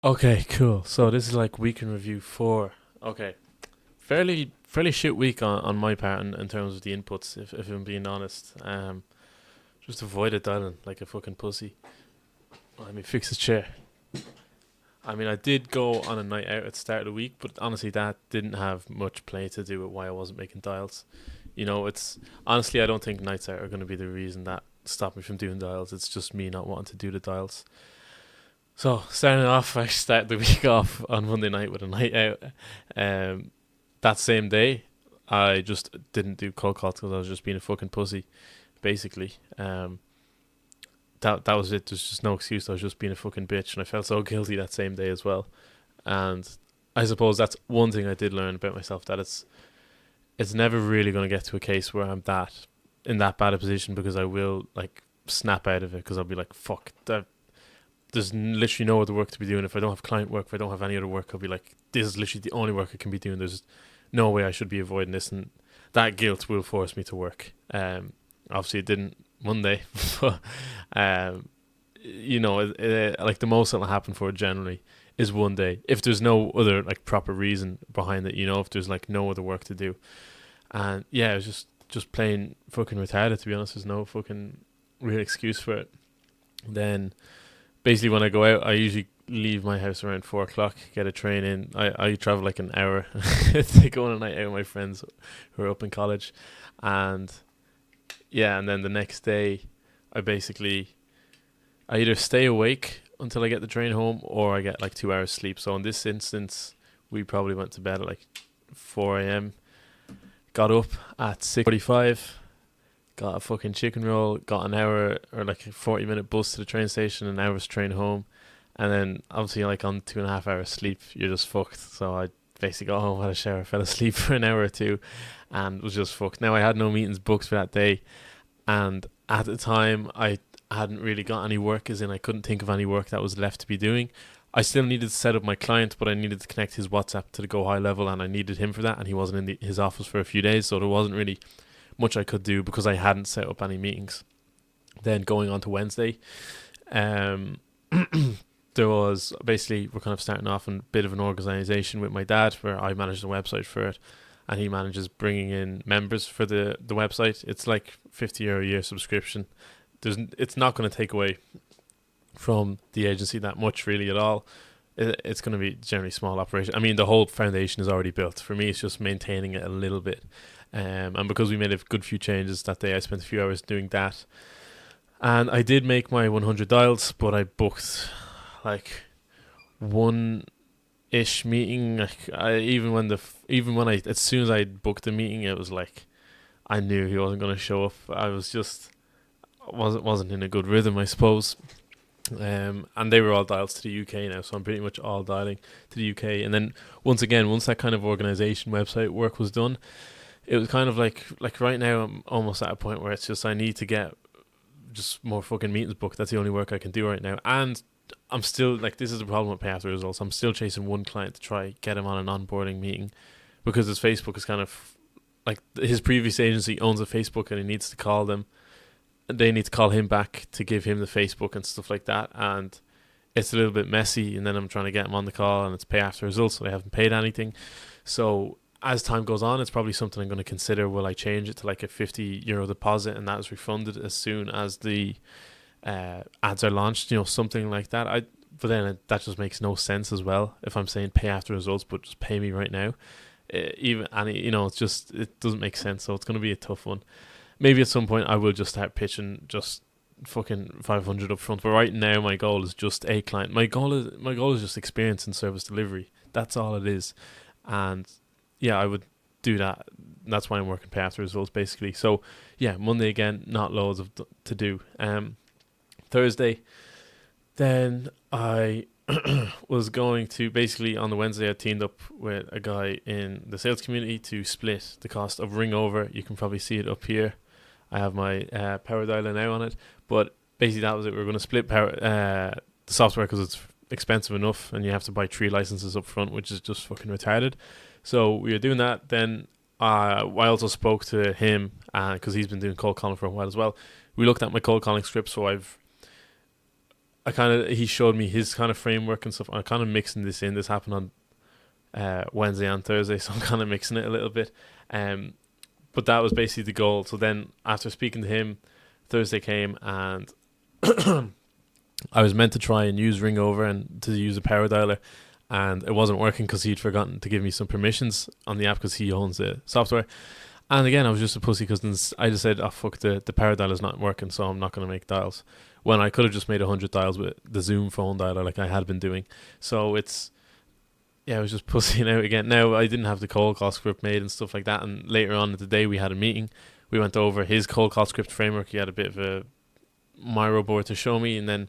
Okay, cool. So this is like week in review four. Okay, fairly shit week on my part in terms of the inputs. If I'm being honest, just avoided dialing like a fucking pussy. Let me fix his chair. I mean, I did go on a night out at the start of the week, but honestly, that didn't have much play to do with why I wasn't making dials. It's honestly, I don't think nights out are going to be the reason that stop me from doing dials. It's just me not wanting to do the dials. So starting off, I started the week off on Monday night with a night out. Um, that same day, I just didn't do cold calls because I was just being a fucking pussy, basically. That was it. There's just no excuse. I was just being a fucking bitch, and I felt so guilty that same day as well. And I suppose that's one thing I did learn about myself, that it's never really going to get to a case where I'm that in that bad a position, because I will like snap out of it, because I'll be like, fuck that. There's literally no other work to be doing. If I don't have client work, if I don't have any other work, I'll be like, this is literally the only work I can be doing. There's no way I should be avoiding this, and that guilt will force me to work. Obviously, it didn't Monday, but like the most that'll happen for it generally is one day, if there's no other like proper reason behind it. If there's like no other work to do, and yeah, it was just plain fucking retarded. To be honest, there's no fucking real excuse for it. Then basically when I go out, I usually leave my house around 4 o'clock, get a train in. I travel like an hour to go on a night out with my friends who are up in college, and yeah, and then the next day, I basically I either stay awake until I get the train home, or I get like 2 hours sleep. So in this instance, we probably went to bed at like 4 a.m. Got up at 6:45. Got a fucking chicken roll, got an hour or like a 40-minute bus to the train station, an hour's train home, and then obviously like on 2.5 hours sleep, you're just fucked. So I basically got home, had a shower, fell asleep for an hour or two, and was just fucked. Now I had no meetings booked for that day, and at the time I hadn't really got any work, as in I couldn't think of any work that was left to be doing. I still needed to set up my client, but I needed to connect his WhatsApp to the Go High level, and I needed him for that, and he wasn't in his office for a few days, so there wasn't really much I could do because I hadn't set up any meetings. Then going on to Wednesday, um, there was basically, we're kind of starting off in a bit of an organization with my dad, where I manage the website for it, and he manages bringing in members for the website. It's like €50 a year subscription. It's not going to take away from the agency that much really at all. It's going to be generally small operation. I mean, the whole foundation is already built. For me, it's just maintaining it a little bit. And because we made a good few changes that day, I spent a few hours doing that. And I did make my 100 dials, but I booked like one ish meeting. Like even when I as soon as I booked the meeting, it was like I knew he wasn't going to show up. I was just wasn't in a good rhythm, I suppose. And they were all dials to the UK now, so I'm pretty much all dialing to the UK. And then once that kind of organization website work was done, it was kind of like right now I'm almost at a point where it's just I need to get just more fucking meetings booked. That's the only work I can do right now. And I'm still like, this is the problem with pay after results. I'm still chasing one client to try get him on an onboarding meeting, because his Facebook is kind of like, his previous agency owns a Facebook, and he needs to call them. They need to call him back to give him the Facebook and stuff like that. And it's a little bit messy. And then I'm trying to get him on the call, and it's pay after results, so they haven't paid anything. So as time goes on, it's probably something I'm going to consider. Will I change it to like a €50 deposit, and that is refunded as soon as the ads are launched? Something like that. But then that just makes no sense as well. If I'm saying pay after results, but just pay me right now, it doesn't make sense. So it's going to be a tough one. Maybe at some point I will just start pitching just fucking 500 up front. But right now my goal is just a client. My goal is just experience in service delivery. That's all it is. And yeah, I would do that. That's why I'm working pay after results, basically. So yeah, Monday again, not loads to do. Thursday, then I was going to, basically on the Wednesday, I teamed up with a guy in the sales community to split the cost of Ring Over. You can probably see it up here. I have my powerdialer now on it, but basically that was it. We were going to split the software, because it's expensive enough, and you have to buy 3 licenses up front, which is just fucking retarded. So we were doing that. Then I also spoke to him, because he's been doing cold calling for a while as well. We looked at my cold calling script, so he showed me his kind of framework and stuff. I'm kind of mixing this in. This happened on Wednesday and Thursday, so I'm kind of mixing it a little bit. But that was basically the goal. So then after speaking to him, Thursday came and I was meant to try and use Ringover and to use a powerdialer, and it wasn't working because he'd forgotten to give me some permissions on the app because he owns the software. And again, I was just a pussy because I just said, oh fuck, the power dialer's not working, so I'm not going to make dials. When I could have just made 100 dials with the Zoom phone dialer like I had been doing. So I was just pussying out again. Now, I didn't have the cold call script made and stuff like that, and later on in the day we had a meeting. We went over his cold call script framework. He had a bit of a Miro board to show me, and then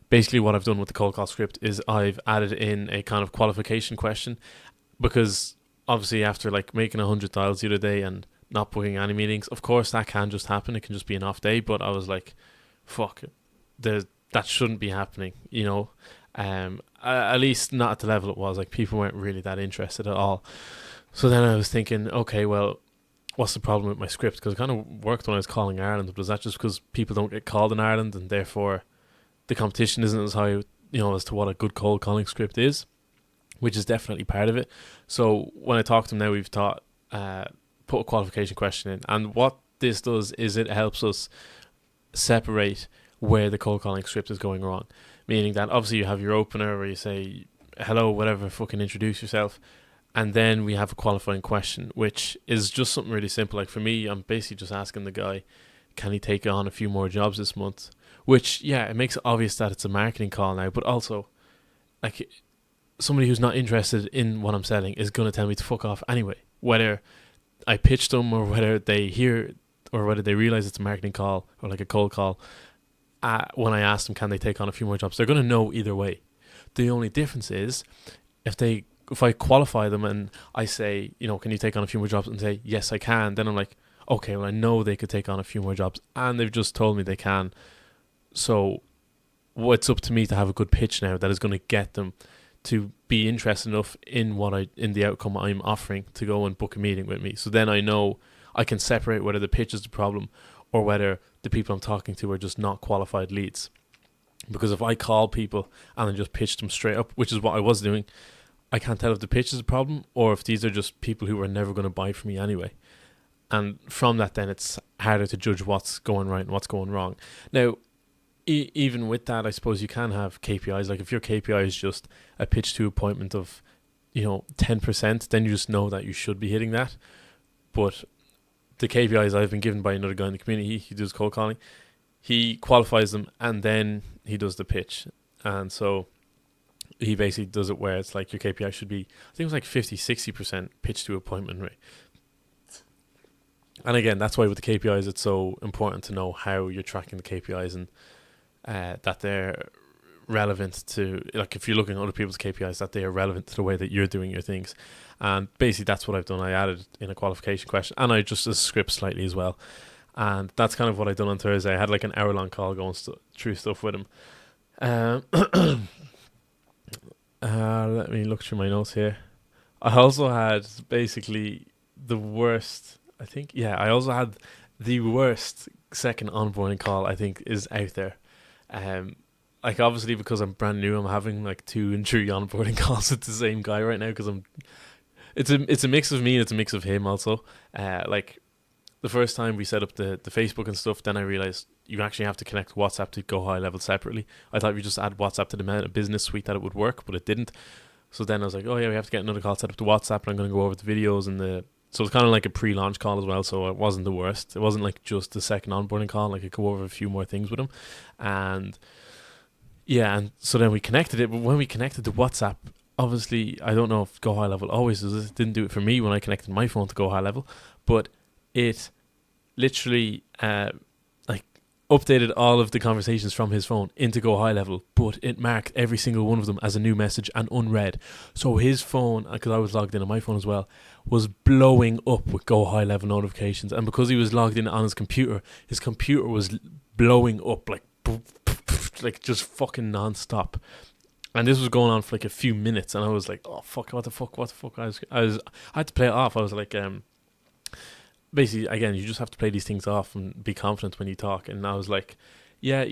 basically what I've done with the cold call script is I've added in a kind of qualification question, because obviously after like making 100 dials the other day and not booking any meetings, of course that can just happen. It can just be an off day, but I was like, fuck, that shouldn't be happening, you know. At least not at the level it was. Like, people weren't really that interested at all. So then I was thinking, okay, well, what's the problem with my script? Because it kind of worked when I was calling Ireland. Was that just because people don't get called in Ireland and therefore the competition isn't as high, you know, as to what a good cold calling script is, which is definitely part of it. So when I talk to them now, we've taught put a qualification question in, and what this does is it helps us separate where the cold calling script is going wrong. Meaning that obviously you have your opener where you say hello, whatever, fucking introduce yourself, and then we have a qualifying question, which is just something really simple. Like for me, I'm basically just asking the guy, can he take on a few more jobs this month? Which, yeah, it makes it obvious that it's a marketing call now, but also, like, somebody who's not interested in what I'm selling is going to tell me to fuck off anyway, whether I pitch them or whether they hear or whether they realize it's a marketing call or like a cold call. When I ask them, can they take on a few more jobs, they're going to know either way. The only difference is if I qualify them and I say, you know, can you take on a few more jobs, and say, yes, I can, then I'm like, okay, well, I know they could take on a few more jobs and they've just told me they can. So it's up to me to have a good pitch now that is going to get them to be interested enough in the outcome I'm offering to go and book a meeting with me. So then I know I can separate whether the pitch is the problem or whether the people I'm talking to are just not qualified leads. Because if I call people and then just pitch them straight up, which is what I was doing, I can't tell if the pitch is a problem or if these are just people who are never going to buy from me anyway. And from that, then it's harder to judge what's going right and what's going wrong. Now, even with that, I suppose you can have KPIs. Like if your KPI is just a pitch to appointment of, you know, 10%, then you just know that you should be hitting that. But the KPIs I've been given by another guy in the community, he does cold calling, he qualifies them and then he does the pitch. And so he basically does it where it's like your KPI should be, I think it was like 50-60% pitch to appointment rate. And again, that's why with the KPIs it's so important to know how you're tracking the KPIs and that they're relevant to, like if you're looking at other people's KPIs, that they are relevant to the way that you're doing your things. And basically that's what I've done. I added in a qualification question and I just a script slightly as well. And that's kind of what I done on Thursday. I had like an hour-long call going through stuff with him. Let me look through my notes here. I also had basically the worst, I also had the worst second onboarding call I think is out there. Like obviously because I'm brand new, I'm having like 2 and 3 onboarding calls with the same guy right now because it's a mix of me and it's a mix of him also. Like the first time we set up the Facebook and stuff, then I realized you actually have to connect WhatsApp to Go High Level separately. I thought we just add WhatsApp to the Meta Business Suite that it would work, but it didn't. So then I was like, oh yeah, we have to get another call set up to WhatsApp, and I'm going to go over the videos and so it's kind of like a pre-launch call as well, so it wasn't the worst. It wasn't like just the second onboarding call, like I could go over a few more things with him. And yeah, and so then we connected it, but when we connected to WhatsApp, obviously, I don't know if Go High Level always does this. It didn't do it for me when I connected my phone to Go High Level, but it literally updated all of the conversations from his phone into Go High Level, but it marked every single one of them as a new message and unread. So his phone, because I was logged in on my phone as well, was blowing up with Go High Level notifications. And because he was logged in on his computer was blowing up like just fucking non-stop. And this was going on for like a few minutes, and I was like, oh fuck, what the fuck. I had to play it off. I was like, basically, again, you just have to play these things off and be confident when you talk. And I was like, yeah,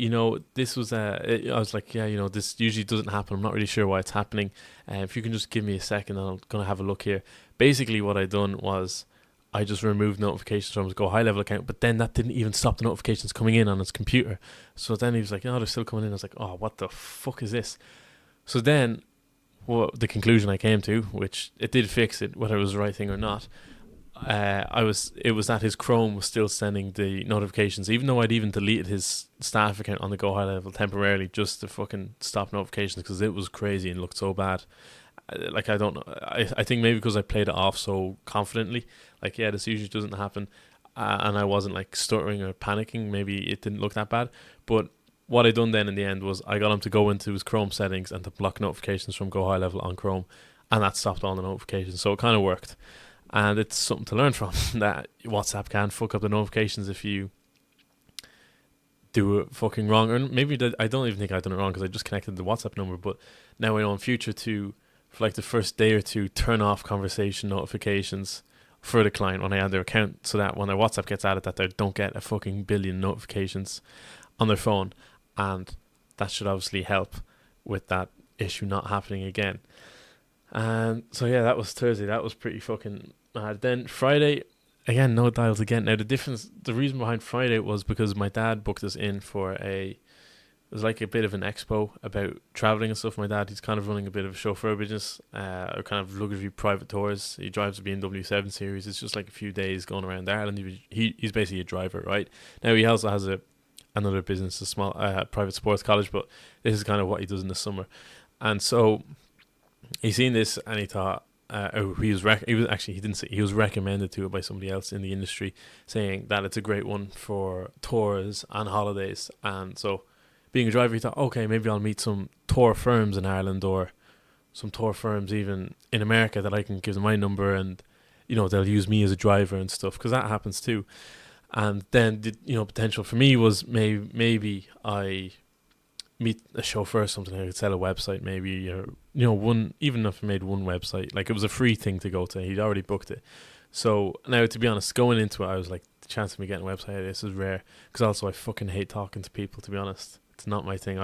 this was I was like, yeah, this usually doesn't happen. I'm not really sure why it's happening. If you can just give me a second, I'm gonna have a look here. Basically, what I done was I just removed notifications from his Go High Level account, but then that didn't even stop the notifications coming in on his computer. So then he was like, "Oh, they're still coming in." I was like, "Oh, what the fuck is this?" So then, the conclusion I came to, which it did fix it, whether it was the right thing or not, it was that his Chrome was still sending the notifications, even though I'd even deleted his staff account on the Go High Level temporarily just to fucking stop notifications because it was crazy and looked so bad. Like, I don't know. I think maybe because I played it off so confidently, like, yeah, this usually doesn't happen, and I wasn't like stuttering or panicking. Maybe it didn't look that bad, but what I done then in the end was I got him to go into his Chrome settings and to block notifications from Go High Level on Chrome, and that stopped all the notifications. So it kind of worked. And it's something to learn from that WhatsApp can fuck up the notifications if you do it fucking wrong. Or maybe I don't even think I've done it wrong because I just connected the WhatsApp number. But now I know in future to, for like the first day or two, turn off conversation notifications for the client when I add their account, so that when their WhatsApp gets added, that they don't get a fucking billion notifications on their phone. And that should obviously help with that issue not happening again. And so yeah, that was Thursday. That was pretty fucking mad. Then Friday, again, no dials again. Now the reason behind Friday was because my dad booked us in for it was like a bit of an expo about traveling and stuff. My dad, he's kind of running a bit of a chauffeur business, or kind of luxury private tours. He drives a BMW 7 Series. It's just like a few days going around Ireland. He's basically a driver, right? Now he also has another business, a small private sports college, but this is kind of what he does in the summer. And so he seen this and he thought, he was recommended to it by somebody else in the industry, saying that it's a great one for tours and holidays. And so, being a driver, he thought, okay, maybe I'll meet some tour firms in Ireland or some tour firms even in America that I can give them my number, and they'll use me as a driver and stuff, because that happens too. And then the potential for me was maybe I meet a chauffeur or something. I could sell a website, maybe, or one, even if I made one website, like it was a free thing to go to. He'd already booked it. So now, to be honest, going into it, I was like, the chance of me getting a website, this is rare. Because also I fucking hate talking to people, to be honest. It's not my thing.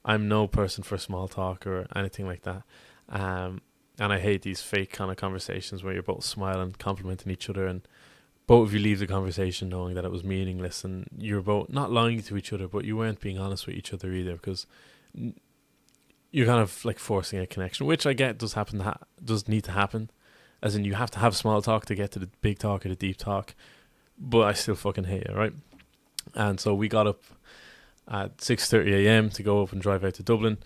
I'm no person for small talk or anything like that. And I hate these fake kind of conversations where you're both smiling, complimenting each other, and both of you leave the conversation knowing that it was meaningless, and you're both not lying to each other, but you weren't being honest with each other either, because you're kind of like forcing a connection, which I get does happen, does need to happen, as in you have to have small talk to get to the big talk or the deep talk, but I still fucking hate it, right? And so we got up at 6:30 a.m. to go up and drive out to Dublin,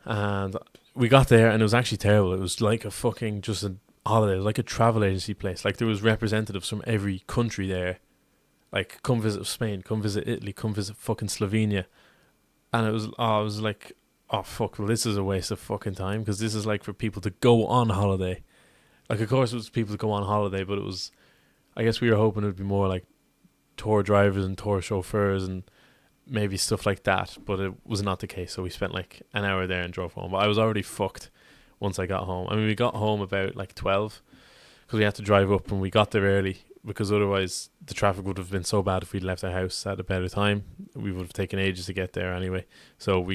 and we got there and it was actually terrible. It was like a fucking just a holiday, like a travel agency place. Like, there was representatives from every country there, like, come visit Spain, come visit Italy, come visit fucking Slovenia. And it was like, oh fuck, well, this is a waste of fucking time, because this is like for people to go on holiday. Like, of course it was people to go on holiday, but it was, I guess we were hoping it would be more like tour drivers and tour chauffeurs and maybe stuff like that, but it was not the case. So we spent like an hour there and drove home, but I was already fucked once I got home. I mean, we got home about like 12 because we had to drive up, and we got there early because otherwise the traffic would have been so bad if we'd left our house at a better time. We would have taken ages to get there anyway. So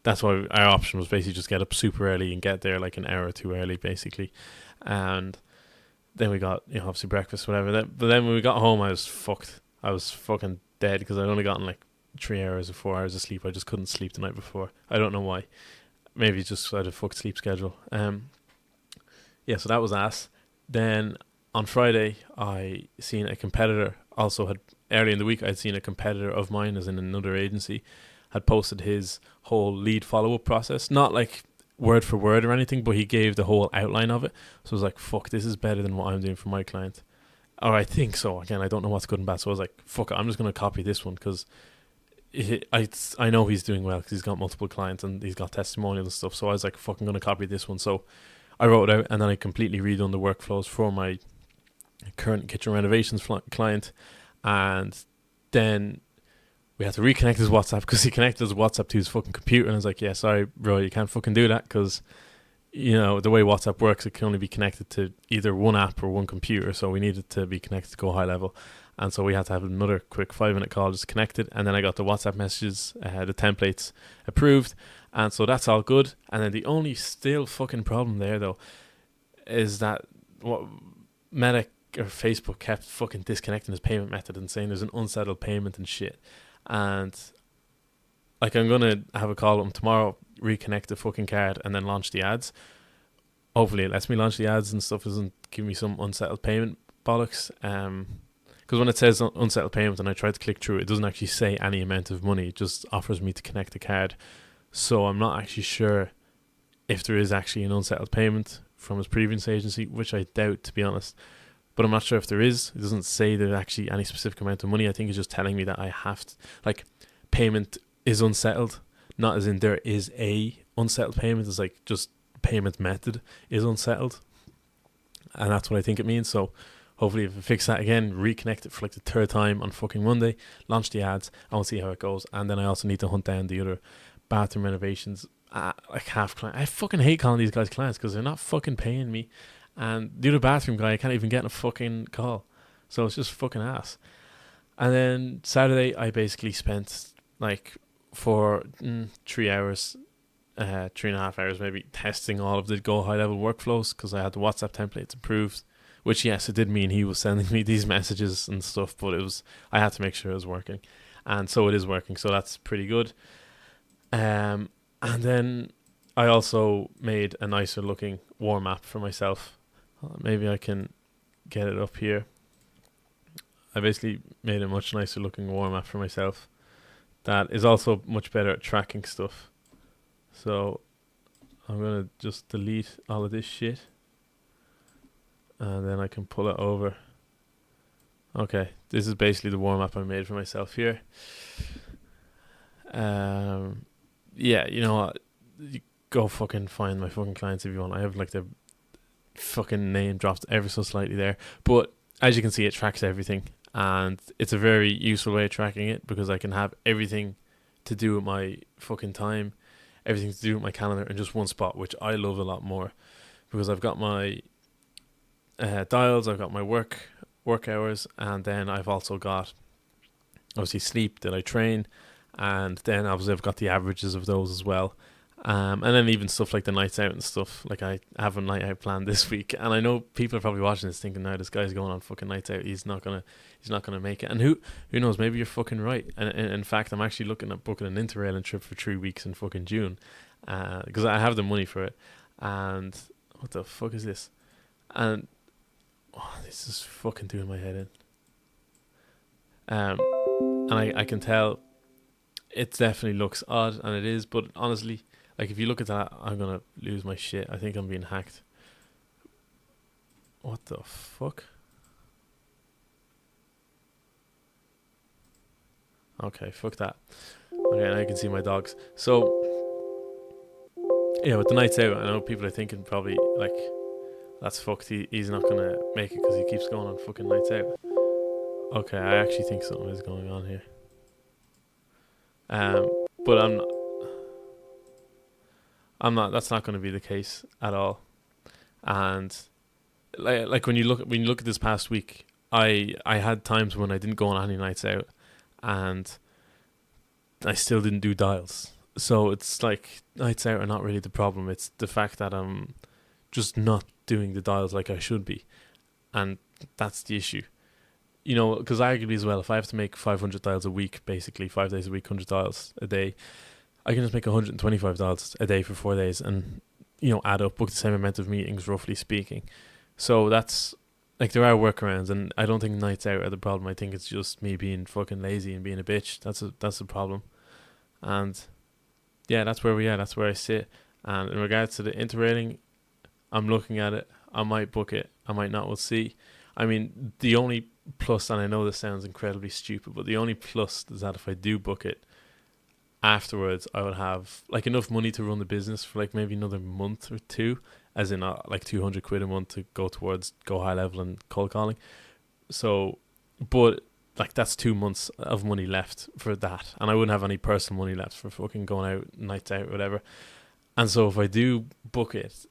that's why our option was basically just get up super early and get there like an hour or two early, basically. And then we got, obviously breakfast, whatever. But then when we got home, I was fucked. I was fucking dead because I'd only gotten like 3 hours or 4 hours of sleep. I just couldn't sleep the night before. I don't know why. Maybe just I had a fucked sleep schedule. Yeah, so that was ass. Then on Friday, I seen a competitor. Also, had early in the week, I'd seen a competitor of mine, as in another agency, had posted his whole lead follow-up process. Not like word for word or anything, but he gave the whole outline of it. So I was like, fuck, this is better than what I'm doing for my client. Or I think so. Again, I don't know what's good and bad. So I was like, fuck it, I'm just going to copy this one, because I know he's doing well because he's got multiple clients and he's got testimonials and stuff. So I was like, fucking going to copy this one. So I wrote it out, and then I completely redone the workflows for my current kitchen renovations client. And then we had to reconnect his WhatsApp, because he connected his WhatsApp to his fucking computer. And I was like, yeah, sorry, bro, you can't fucking do that, because, the way WhatsApp works, it can only be connected to either one app or one computer. So we needed to be connected to Go High Level. And so we had to have another quick 5-minute call, just connected. And then I got the WhatsApp messages, the templates approved. And so that's all good. And then the only still fucking problem there, though, is that what Meta or Facebook kept fucking disconnecting his payment method and saying there's an unsettled payment and shit. And like, I'm going to have a call with him tomorrow, reconnect the fucking card, and then launch the ads. Hopefully it lets me launch the ads and stuff, doesn't give me some unsettled payment bollocks. Because when it says unsettled payment and I try to click through, it doesn't actually say any amount of money. It just offers me to connect the card. So I'm not actually sure if there is actually an unsettled payment from his previous agency, which I doubt, to be honest. But I'm not sure if there is. It doesn't say there's actually any specific amount of money. I think it's just telling me that I have to, like, payment is unsettled, not as in there is a unsettled payment. It's like just payment method is unsettled. And that's what I think it means. So hopefully if I fix that again, reconnect it for like the third time on fucking Monday, launch the ads, and we'll see how it goes. And then I also need to hunt down the other bathroom renovations. Like half client. I fucking hate calling these guys clients because they're not fucking paying me. And the other bathroom guy, I can't even get a fucking call. So it's just fucking ass. And then Saturday, I basically spent like for 3 hours, 3.5 hours maybe, testing all of the Go High Level workflows because I had the WhatsApp templates approved. Which, yes, it did mean he was sending me these messages and stuff, but I had to make sure it was working. And so it is working, so that's pretty good. And then I also made a nicer looking warm app for myself. Maybe I can get it up here. I basically made a much nicer looking warm app for myself that is also much better at tracking stuff. So I'm going to just delete all of this shit. And then I can pull it over. Okay, this is basically the warm-up I made for myself here. Yeah, you know what? You go fucking find my fucking clients if you want. I have like the fucking name dropped ever so slightly there. But as you can see, it tracks everything. And it's a very useful way of tracking it because I can have everything to do with my fucking time, everything to do with my calendar in just one spot, which I love a lot more because I've got my dials, I've got my work hours, and then I've also got obviously sleep that I train, and then obviously I've got the averages of those as well, and then even stuff like the nights out and stuff. Like I have a night out planned this week, and I know people are probably watching this thinking, "Now this guy's going on fucking nights out. He's not gonna make it." And who knows? Maybe you're fucking right. And in fact, I'm actually looking at booking an interrailing trip for 3 weeks in fucking June, because I have the money for it. And what the fuck is this? And this is fucking doing my head in. And I can tell it definitely looks odd, and it is, but honestly, like if you look at that, I'm gonna lose my shit. I think I'm being hacked. What the fuck? Okay, fuck that. Okay, now you can see my dogs. So yeah, with the nights out, I know people are thinking probably like, that's fucked. He's not gonna make it because he keeps going on fucking nights out. Okay, I actually think something is going on here. But I'm not. That's not going to be the case at all. And like when you look at this past week, I had times when I didn't go on any nights out, and I still didn't do dials. So it's like nights out are not really the problem. It's the fact that I'm just not doing the dials like I should be, and that's the issue. You know, because arguably as well, if I have to make 500 dials a week, basically 5 days a week, 100 dials a day, I can just make 125 dials a day for 4 days, and add up, book the same amount of meetings, roughly speaking. So that's like, there are workarounds, and I don't think nights out are the problem. I think it's just me being fucking lazy and being a bitch. That's the problem, and yeah, that's where we are. That's where I sit. And in regards to the interrailing, I'm looking at it. I might book it. I might not. We'll see. I mean, the only plus, and I know this sounds incredibly stupid, but the only plus is that if I do book it, afterwards I would have like enough money to run the business for like maybe another month or two, as in like 200 quid a month to go towards Go High Level and cold calling. So, but like that's 2 months of money left for that, and I wouldn't have any personal money left for fucking going out, nights out, whatever. And so if I do book it,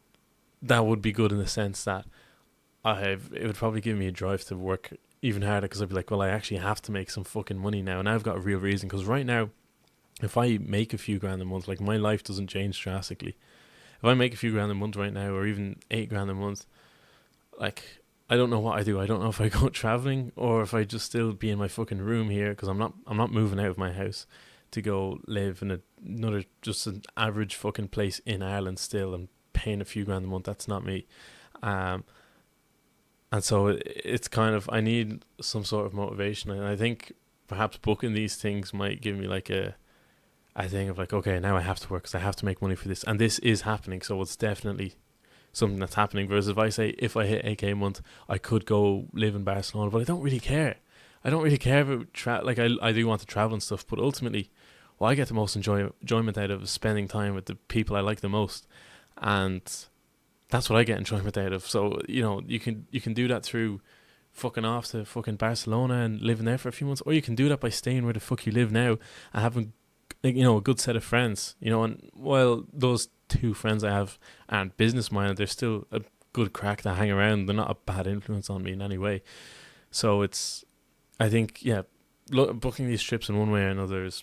that would be good in the sense that it would probably give me a drive to work, even harder because I'd be like, well, I actually have to make some fucking money now, and I've got a real reason. Because right now, if I make a few grand a month, like my life doesn't change drastically. If I make a few grand a month right now, or even 8 grand a month, like I don't know what I do. I don't know if I go traveling or if I just still be in my fucking room here because I'm not moving out of my house to go live in another just an average fucking place in Ireland still and paying a few grand a month. That's not me. Um, and so it's kind of I need some sort of motivation, and I think perhaps booking these things might give me like a thing of like, okay, now I have to work because I have to make money for this, and this is happening. So it's definitely something that's happening. Whereas if I say if I hit 8k a month, I could go live in Barcelona, but I don't really care. I don't really care about like I do want to travel and stuff, but ultimately, what I get the most enjoyment out of is spending time with the people I like the most, and that's what I get enjoyment out of. So you can do that through fucking off to fucking Barcelona and living there for a few months, or you can do that by staying where the fuck you live now and having a good set of friends. And while those two friends I have aren't business minded, they're still a good crack to hang around. They're not a bad influence on me in any way. So I think, yeah, booking these trips in one way or another is,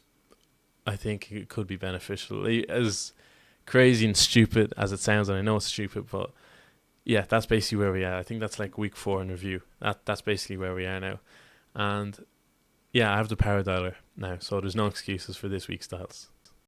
I think it could be beneficial. As crazy and stupid as it sounds, and I know it's stupid, but yeah, that's basically where we are. I think that's like week 4 in review. That's basically where we are now. And yeah, I have the power dialer now, so there's no excuses for this week's styles.